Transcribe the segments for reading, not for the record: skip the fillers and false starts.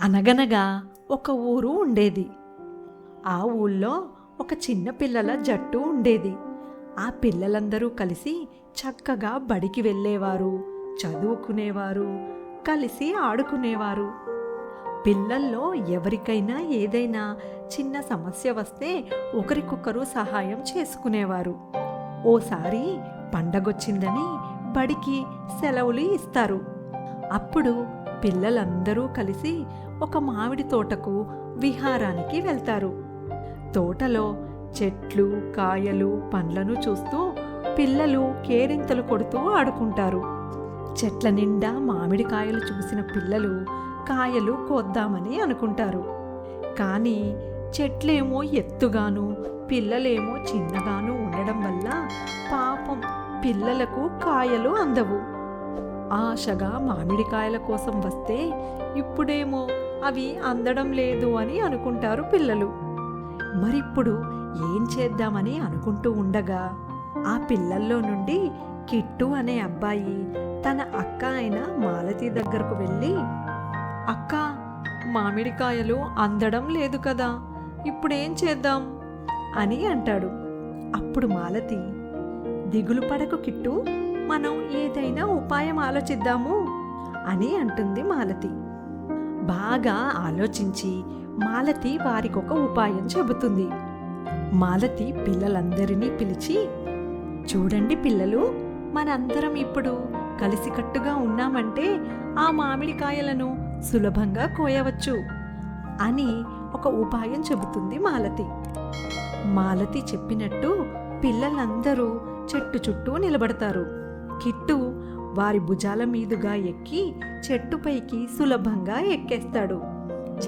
అనగనగా ఒక ఊరు ఉండేది. ఆ ఊళ్ళో ఒక చిన్న పిల్లల జట్టు ఉండేది. ఆ పిల్లలందరూ కలిసి చక్కగా బడికి వెళ్ళేవారు, చదువుకునేవారు, కలిసి ఆడుకునేవారు. పిల్లల్లో ఎవరికైనా ఏదైనా చిన్న సమస్య వస్తే ఒకరికొకరు సహాయం చేసుకునేవారు. ఓసారి పండగొచ్చిందని బడికి సెలవులు ఇస్తారు. అప్పుడు పిల్లలందరూ కలిసి ఒక మామిడి తోటకు విహారానికి వెళ్తారు. తోటలో చెట్లు, కాయలు, పండ్లను చూస్తూ పిల్లలు కేరింతలు కొడుతూ ఆడుకుంటారు. చెట్ల నిండా మామిడికాయలు చూసిన పిల్లలు కాయలు కోద్దామని అనుకుంటారు. కానీ చెట్లేమో ఎత్తుగాను, పిల్లలేమో చిన్నగాను ఉండడం వల్ల పాపం పిల్లలకు కాయలు అందవు. ఆశగా మామిడికాయల కోసం వస్తే ఇప్పుడేమో అవి అందడం లేదు అని అనుకుంటారు పిల్లలు. మరిప్పుడు ఏం చేద్దామని అనుకుంటూ ఉండగా ఆ పిల్లల్లో నుండి కిట్టు అనే అబ్బాయి తన అక్క అయిన మాలతి దగ్గరకు వెళ్ళి, "అక్క, మామిడికాయలు అందడం లేదు కదా, ఇప్పుడేం చేద్దాం?" అని అంటాడు. అప్పుడు మాలతి, "దిగులు పడకు కిట్టు, మనం ఏదైనా ఉపాయం ఆలోచిద్దాము" అని అంటుంది మాలతి. బాగా ఆలోచించి మాలతి వారికొక ఉపాయం చెబుతుంది. మాలతి పిల్లలందరినీ పిలిచి, "చూడండి పిల్లలు, మనందరం ఇప్పుడు కలిసికట్టుగా ఉన్నామంటే ఆ మామిడికాయలను సులభంగా కోయవచ్చు" అని ఒక ఉపాయం చెబుతుంది మాలతి. మాలతి చెప్పినట్టు పిల్లలందరూ చెట్టు చుట్టూ నిలబడతారు. కిట్టు వారి భుజాల మీదుగా ఎక్కి చెట్టుపైకి సులభంగా ఎక్కేస్తాడు.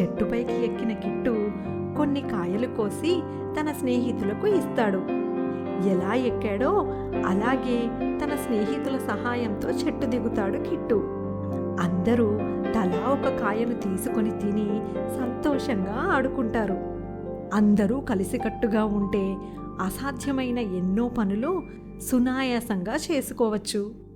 చెట్టుపైకి ఎక్కిన కిట్టు కొన్ని కాయలు కోసి తన స్నేహితులకు ఇస్తాడు. ఎలా ఎక్కాడో అలాగే తన స్నేహితుల సహాయంతో చెట్టు దిగుతాడు కిట్టు. అందరూ తలా ఒక కాయను తీసుకొని తిని సంతోషంగా ఆడుకుంటారు. అందరూ కలిసికట్టుగా ఉంటే అసాధ్యమైన ఎన్నో పనులు సునాయాసంగా చేసుకోవచ్చు.